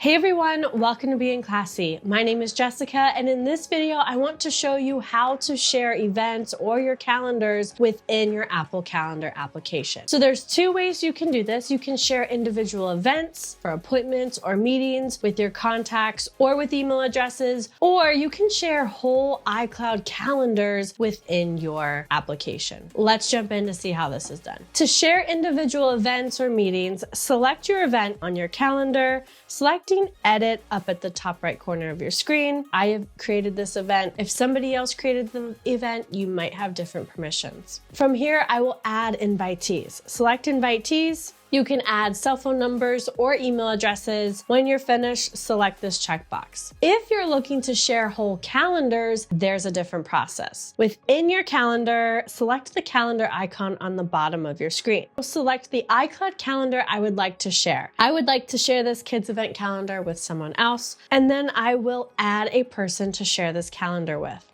Hey everyone, welcome to Being Classy. My name is Jessica, and in this video, I want to show you how to share events or your calendars within your Apple Calendar application. So there's two ways you can do this. You can share individual events for appointments or meetings with your contacts or with email addresses, or you can share whole iCloud calendars within your application. Let's jump in to see how this is done. To share individual events or meetings, select your event on your calendar, selecting edit up at the top right corner of your screen. I have created this event. If somebody else created the event, you might have different permissions. From here, I will add invitees. Select invitees. You can add cell phone numbers or email addresses. When you're finished, select this checkbox. If you're looking to share whole calendars, there's a different process. Within your calendar, select the calendar icon on the bottom of your screen. Select the iCloud calendar I would like to share. I would like to share this kids event calendar with someone else, and then I will add a person to share this calendar with.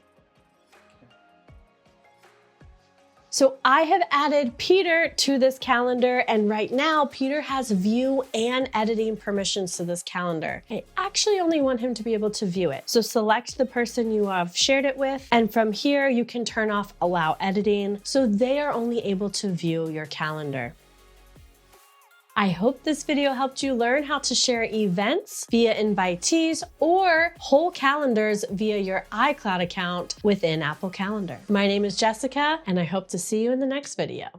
So I have added Peter to this calendar, and right now Peter has view and editing permissions to this calendar. I actually only want him to be able to view it. So select the person you have shared it with, and from here you can turn off allow editing so they are only able to view your calendar. I hope this video helped you learn how to share events via invitees or whole calendars via your iCloud account within Apple Calendar. My name is Jessica, and I hope to see you in the next video.